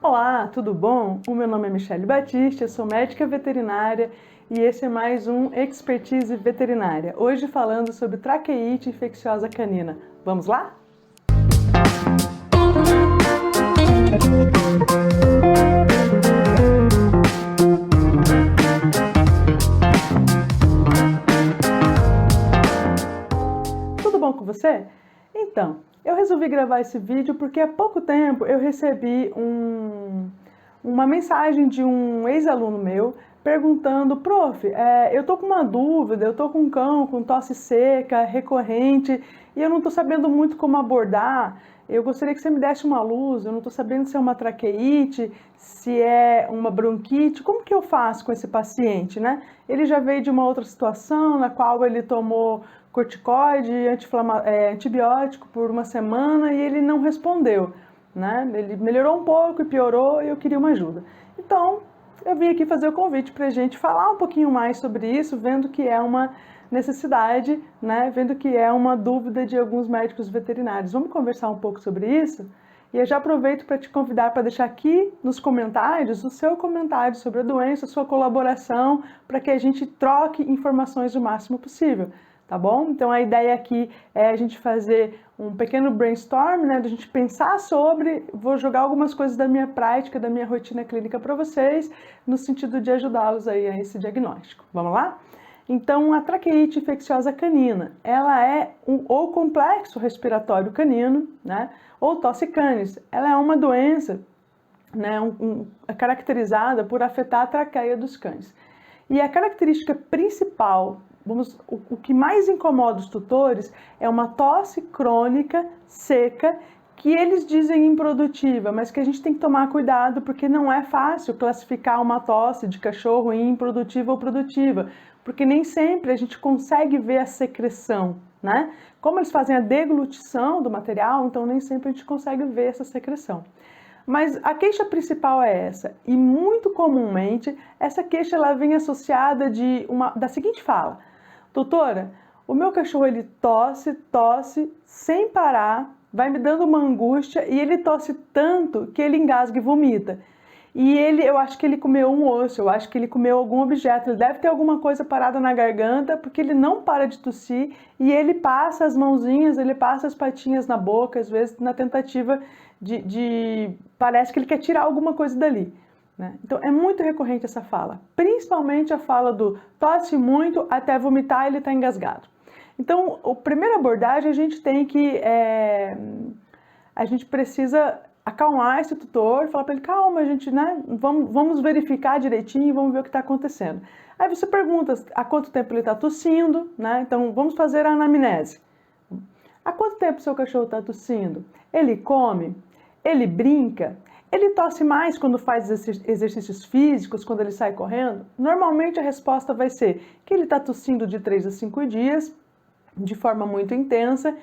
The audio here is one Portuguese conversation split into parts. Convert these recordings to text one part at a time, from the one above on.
Olá, tudo bom? O meu nome é Michele Batista, eu sou médica veterinária e esse é mais um Expertise Veterinária. Hoje falando sobre traqueite infecciosa canina. Vamos lá? Tudo bom com você? Então, eu resolvi gravar esse vídeo porque há pouco tempo eu recebi uma mensagem de um ex-aluno meu perguntando: prof, eu tô com uma dúvida, eu tô com um cão com tosse seca, recorrente, e eu não tô sabendo muito como abordar. Eu gostaria que você me desse uma luz, eu não tô sabendo se é uma traqueite, se é uma bronquite, como que eu faço com esse paciente, né? Ele já veio de uma outra situação na qual ele tomou corticoide, antibiótico por uma semana e ele não respondeu, né? Ele melhorou um pouco e piorou e eu queria uma ajuda. Então, eu vim aqui fazer o convite para a gente falar um pouquinho mais sobre isso, vendo que é uma necessidade, né? Vendo que é uma dúvida de alguns médicos veterinários. Vamos conversar um pouco sobre isso? E eu já aproveito para te convidar para deixar aqui nos comentários o seu comentário sobre a doença, a sua colaboração, para que a gente troque informações o máximo possível. Tá bom? Então a ideia aqui é a gente fazer um pequeno brainstorm, né? Da gente pensar sobre, vou jogar algumas coisas da minha prática, da minha rotina clínica para vocês, no sentido de ajudá-los aí a esse diagnóstico. Vamos lá? Então a traqueite infecciosa canina, ela é ou complexo respiratório canino, né? Ou tosse canis. Ela é uma doença, né? Caracterizada por afetar a traqueia dos cães. E a característica principal, o que mais incomoda os tutores é uma tosse crônica, seca, que eles dizem improdutiva, mas que a gente tem que tomar cuidado porque não é fácil classificar uma tosse de cachorro em improdutiva ou produtiva, porque nem sempre a gente consegue ver a secreção, né? Como eles fazem a deglutição do material, então nem sempre a gente consegue ver essa secreção. Mas a queixa principal é essa, e muito comumente essa queixa ela vem associada da seguinte fala: doutora, o meu cachorro ele tosse sem parar, vai me dando uma angústia e ele tosse tanto que ele engasga e vomita. E eu acho que ele comeu um osso, eu acho que ele comeu algum objeto, ele deve ter alguma coisa parada na garganta, porque ele não para de tossir e ele passa as mãozinhas, ele passa as patinhas na boca, às vezes na tentativa parece que ele quer tirar alguma coisa dali, né? Então é muito recorrente essa fala, principalmente a fala do tosse muito até vomitar, ele está engasgado. Então, a primeira abordagem a gente tem que, a gente precisa acalmar esse tutor, falar para ele: calma, a gente, né, vamos verificar direitinho, vamos ver o que está acontecendo. Aí você pergunta há quanto tempo ele está tossindo, né? Então vamos fazer a anamnese. Há quanto tempo seu cachorro está tossindo? Ele come? Ele brinca? Ele tosse mais quando faz exercícios físicos, quando ele sai correndo? Normalmente a resposta vai ser que ele está tossindo de 3 a 5 dias, de forma muito intensa,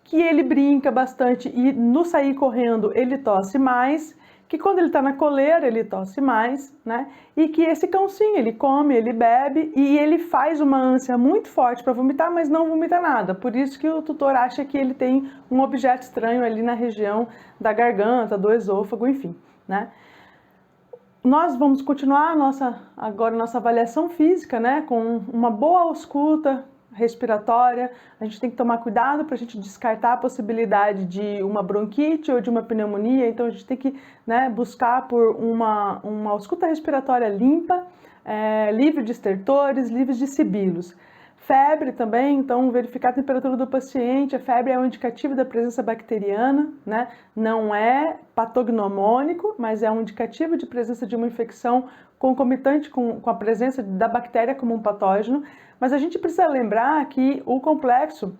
que ele brinca bastante e no sair correndo ele tosse mais, que quando ele está na coleira ele tosse mais, né? E que esse cão sim, ele come, ele bebe e ele faz uma ânsia muito forte para vomitar, mas não vomita nada. Por isso que o tutor acha que ele tem um objeto estranho ali na região da garganta, do esôfago, enfim, né? Nós vamos continuar agora a nossa avaliação física, né? Com uma boa ausculta respiratória. A gente tem que tomar cuidado para a gente descartar a possibilidade de uma bronquite ou de uma pneumonia, então a gente tem que, né, buscar por uma ausculta respiratória limpa, livre de estertores, livre de sibilos. Febre também, então verificar a temperatura do paciente. A febre é um indicativo da presença bacteriana, né? Não é patognomônico, mas é um indicativo de presença de uma infecção concomitante com a presença da bactéria como um patógeno. Mas a gente precisa lembrar que o complexo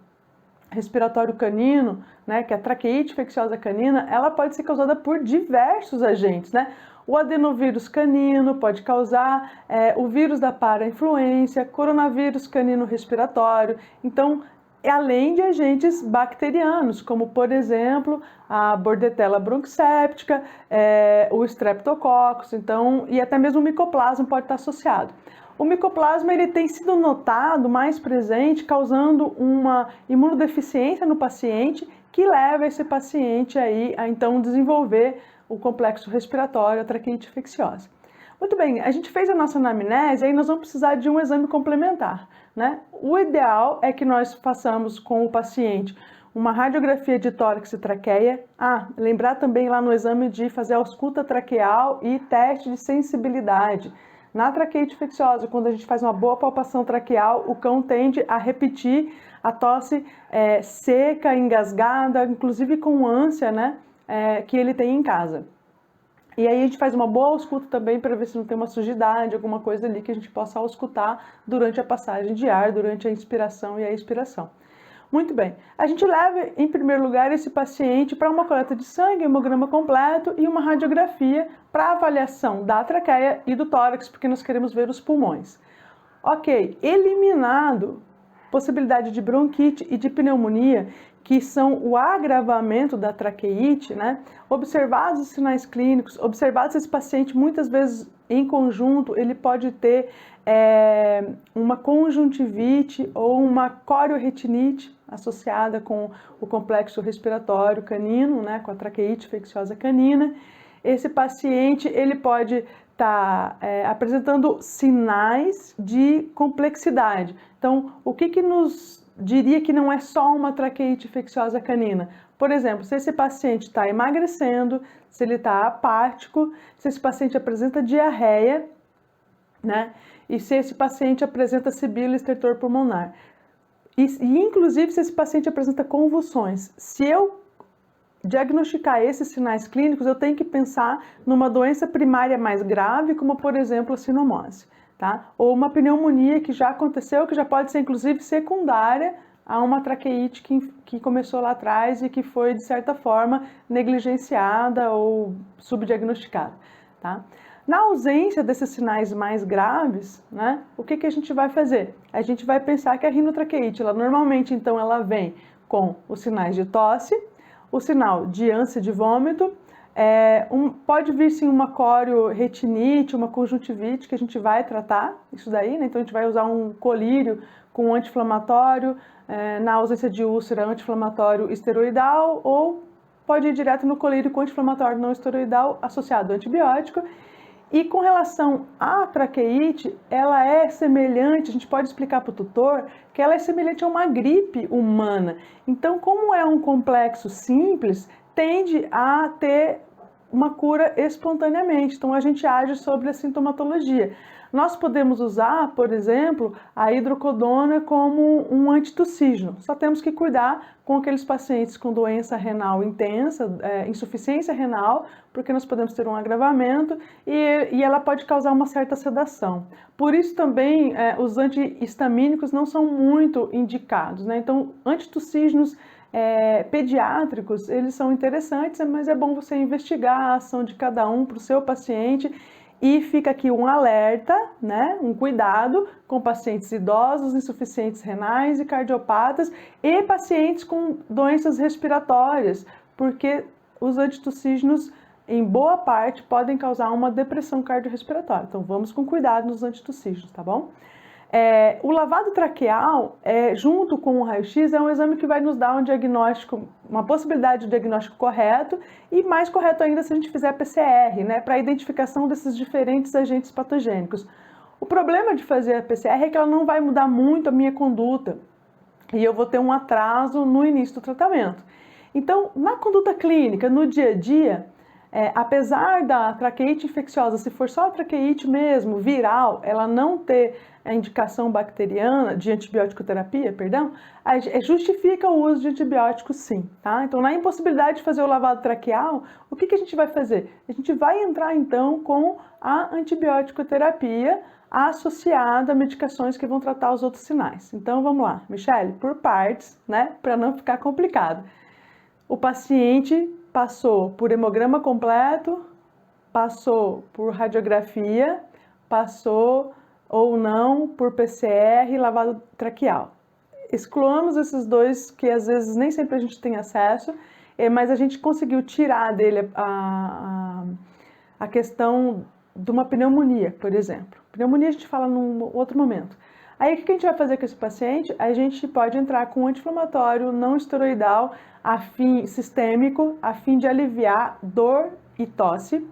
respiratório canino, né, que é a traqueite infecciosa canina, ela pode ser causada por diversos agentes, né? O adenovírus canino pode causar, o vírus da parainfluência, coronavírus canino respiratório. Então, além de agentes bacterianos, como por exemplo a Bordetella bronquicéptica, o Streptococcus, então, e até mesmo o micoplasma pode estar associado. O micoplasma ele tem sido notado mais presente, causando uma imunodeficiência no paciente, que leva esse paciente aí a então desenvolver o complexo respiratório, a traqueite infecciosa. Muito bem, a gente fez a nossa anamnese, aí nós vamos precisar de um exame complementar, né? O ideal é que nós façamos com o paciente uma radiografia de tórax e traqueia. Lembrar também lá no exame de fazer a ausculta traqueal e teste de sensibilidade. Na traqueite infecciosa, quando a gente faz uma boa palpação traqueal, o cão tende a repetir a tosse seca, engasgada, inclusive com ânsia, né, que ele tem em casa. E aí a gente faz uma boa ausculta também para ver se não tem uma sujidade, alguma coisa ali que a gente possa auscultar durante a passagem de ar, durante a inspiração e a expiração. Muito bem, a gente leva em primeiro lugar esse paciente para uma coleta de sangue, hemograma completo e uma radiografia para avaliação da traqueia e do tórax, porque nós queremos ver os pulmões. Ok, eliminado possibilidade de bronquite e de pneumonia, que são o agravamento da traqueite, né? Observados os sinais clínicos, observados esse paciente muitas vezes em conjunto, ele pode ter uma conjuntivite ou uma corioretinite associada com o complexo respiratório canino, né? Com a traqueite infecciosa canina. Esse paciente, ele pode estar apresentando sinais de complexidade. Então, o que nos diria que não é só uma traqueite infecciosa canina? Por exemplo, se esse paciente está emagrecendo, se ele está apático, se esse paciente apresenta diarreia, né? E se esse paciente apresenta sibilo e estertor pulmonar. E inclusive, se esse paciente apresenta convulsões. Se eu diagnosticar esses sinais clínicos, eu tenho que pensar numa doença primária mais grave, como por exemplo a sinomose, tá? Ou uma pneumonia que já aconteceu, que já pode ser inclusive secundária a uma traqueite que começou lá atrás e que foi de certa forma negligenciada ou subdiagnosticada, tá? Na ausência desses sinais mais graves, né, o que a gente vai fazer? A gente vai pensar que a rinotraqueite, ela normalmente então ela vem com os sinais de tosse, o sinal de ânsia de vômito, pode vir sim uma corioretinite, uma conjuntivite que a gente vai tratar, isso daí, né? Então a gente vai usar um colírio com anti-inflamatório, na ausência de úlcera, anti-inflamatório esteroidal, ou pode ir direto no colírio com anti-inflamatório não esteroidal associado ao antibiótico. E com relação à traqueite, ela é semelhante, a gente pode explicar para o tutor, que ela é semelhante a uma gripe humana. Então, como é um complexo simples, tende a ter uma cura espontaneamente. Então, a gente age sobre a sintomatologia. Nós podemos usar, por exemplo, a hidrocodona como um antitussígeno. Só temos que cuidar com aqueles pacientes com doença renal intensa, insuficiência renal, porque nós podemos ter um agravamento e ela pode causar uma certa sedação. Por isso também os antihistamínicos não são muito indicados, né? Então, antitussígenos pediátricos, eles são interessantes, mas é bom você investigar a ação de cada um para o seu paciente. E fica aqui um alerta, né, um cuidado com pacientes idosos, insuficientes renais e cardiopatas e pacientes com doenças respiratórias, porque os antitussígenos, em boa parte, podem causar uma depressão cardiorrespiratória. Então, vamos com cuidado nos antitussígenos, tá bom? O lavado traqueal, junto com o raio-x, é um exame que vai nos dar um diagnóstico, uma possibilidade de diagnóstico correto e mais correto ainda se a gente fizer PCR, né, para a identificação desses diferentes agentes patogênicos. O problema de fazer a PCR é que ela não vai mudar muito a minha conduta e eu vou ter um atraso no início do tratamento. Então, na conduta clínica, no dia a dia, apesar da traqueite infecciosa, se for só a traqueite mesmo, viral, ela não ter a indicação bacteriana de antibiótico terapia, perdão, justifica o uso de antibióticos sim, tá? Então, na impossibilidade de fazer o lavado traqueal, o que a gente vai fazer? A gente vai entrar então com a antibiótico terapia associada a medicações que vão tratar os outros sinais. Então, vamos lá, Michele, por partes, né, para não ficar complicado. O paciente passou por hemograma completo, passou por radiografia, passou ou não por PCR e lavado traqueal. Excluamos esses dois que às vezes nem sempre a gente tem acesso, mas a gente conseguiu tirar dele a questão de uma pneumonia, por exemplo. Pneumonia a gente fala num outro momento. Aí o que a gente vai fazer com esse paciente? A gente pode entrar com um anti-inflamatório não esteroidal sistêmico, a fim de aliviar dor e tosse.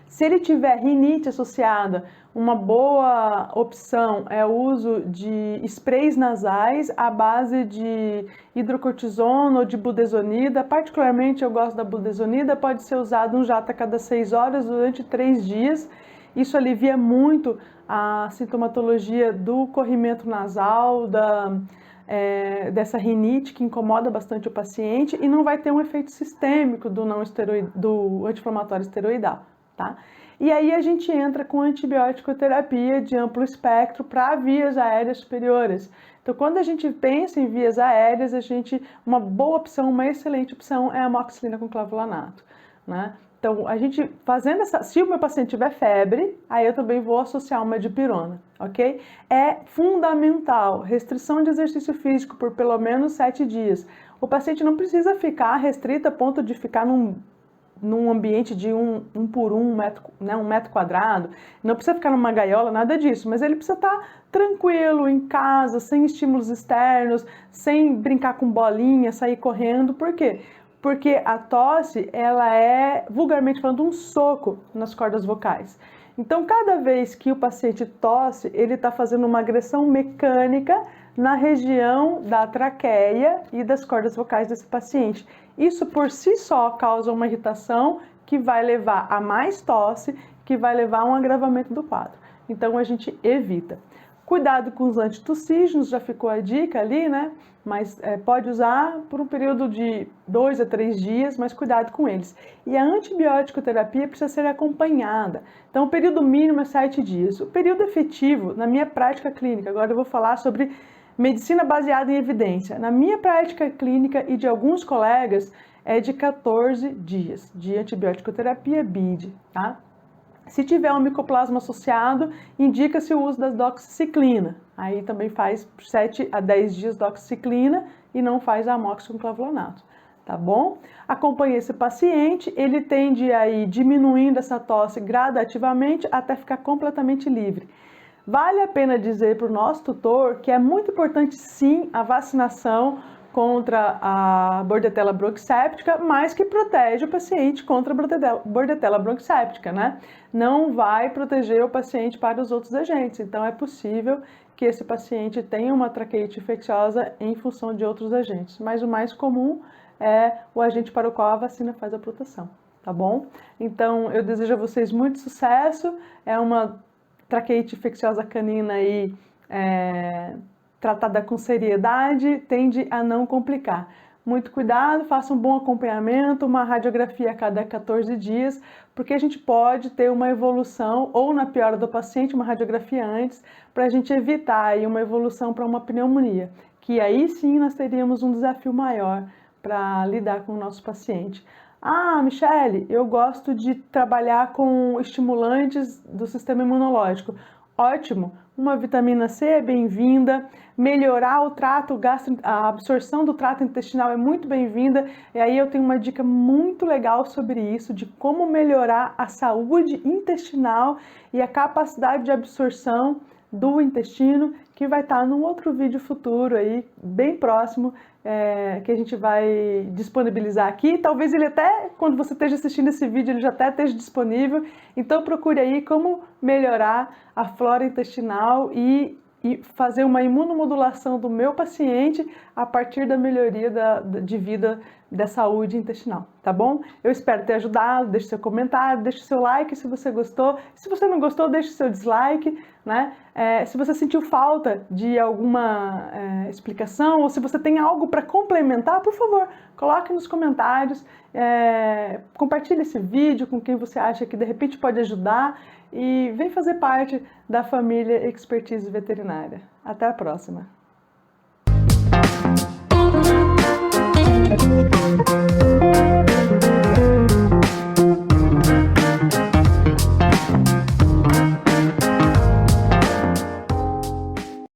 Se ele tiver rinite associada, uma boa opção é o uso de sprays nasais à base de hidrocortisona ou de budesonida. Particularmente eu gosto da budesonida, pode ser usado um jato a cada 6 horas durante 3 dias. Isso alivia muito a sintomatologia do corrimento nasal, dessa rinite que incomoda bastante o paciente e não vai ter um efeito sistêmico do anti-inflamatório esteroidal. Tá? E aí a gente entra com antibiótico terapia de amplo espectro para vias aéreas superiores. Então, quando a gente pensa em vias aéreas, uma boa opção, uma excelente opção é a amoxicilina com clavulanato, né? Então, a gente fazendo se o meu paciente tiver febre, aí eu também vou associar uma dipirona, ok? É fundamental, restrição de exercício físico por pelo menos 7 dias. O paciente não precisa ficar restrito a ponto de ficar num ambiente de um por um metro, né, 1 metro quadrado, não precisa ficar numa gaiola, nada disso, mas ele precisa estar tranquilo em casa, sem estímulos externos, sem brincar com bolinha, sair correndo. Por quê? Porque a tosse, ela é, vulgarmente falando, um soco nas cordas vocais. Então, cada vez que o paciente tosse, ele está fazendo uma agressão mecânica na região da traqueia e das cordas vocais desse paciente. Isso por si só causa uma irritação que vai levar a mais tosse, que vai levar a um agravamento do quadro. Então a gente evita. Cuidado com os antitussígenos, já ficou a dica ali, né? Mas pode usar por um período de 2 a 3 dias, mas cuidado com eles. E a antibiótico terapia precisa ser acompanhada. Então o período mínimo é 7 dias. O período efetivo, na minha prática clínica, agora eu vou falar sobre medicina baseada em evidência. Na minha prática clínica e de alguns colegas, é de 14 dias de antibiótico terapia BID, tá? Se tiver um micoplasma associado, indica-se o uso da doxiciclina. Aí também faz 7 a 10 dias doxiciclina e não faz a amoxicilina com clavulanato, tá bom? Acompanhe esse paciente, ele tende a ir diminuindo essa tosse gradativamente até ficar completamente livre. Vale a pena dizer para o nosso tutor que é muito importante sim a vacinação contra a bordetela bronquicéptica, mas que protege o paciente contra a bordetela bronquicéptica, né? Não vai proteger o paciente para os outros agentes, então é possível que esse paciente tenha uma traqueite infecciosa em função de outros agentes, mas o mais comum é o agente para o qual a vacina faz a proteção, tá bom? Então eu desejo a vocês muito sucesso, é uma traqueite infecciosa canina aí, tratada com seriedade, tende a não complicar. Muito cuidado, faça um bom acompanhamento, uma radiografia a cada 14 dias, porque a gente pode ter uma evolução, ou na piora do paciente, uma radiografia antes, para a gente evitar aí uma evolução para uma pneumonia, que aí sim nós teríamos um desafio maior para lidar com o nosso paciente. Ah, Michele, eu gosto de trabalhar com estimulantes do sistema imunológico. Ótimo, uma vitamina C é bem-vinda, melhorar o trato a absorção do trato intestinal é muito bem-vinda, e aí eu tenho uma dica muito legal sobre isso, de como melhorar a saúde intestinal e a capacidade de absorção do intestino, que vai estar num outro vídeo futuro aí, bem próximo, que a gente vai disponibilizar aqui. Talvez ele até, quando você esteja assistindo esse vídeo, ele já até esteja disponível. Então procure aí como melhorar a flora intestinal e fazer uma imunomodulação do meu paciente a partir da melhoria de vida da saúde intestinal, tá bom? Eu espero ter ajudado, deixe seu comentário, deixe seu like se você gostou. Se você não gostou, deixe seu dislike, né? Se você sentiu falta de alguma explicação ou se você tem algo para complementar, por favor, coloque nos comentários, compartilhe esse vídeo com quem você acha que de repente pode ajudar e vem fazer parte da família Expertise Veterinária. Até a próxima!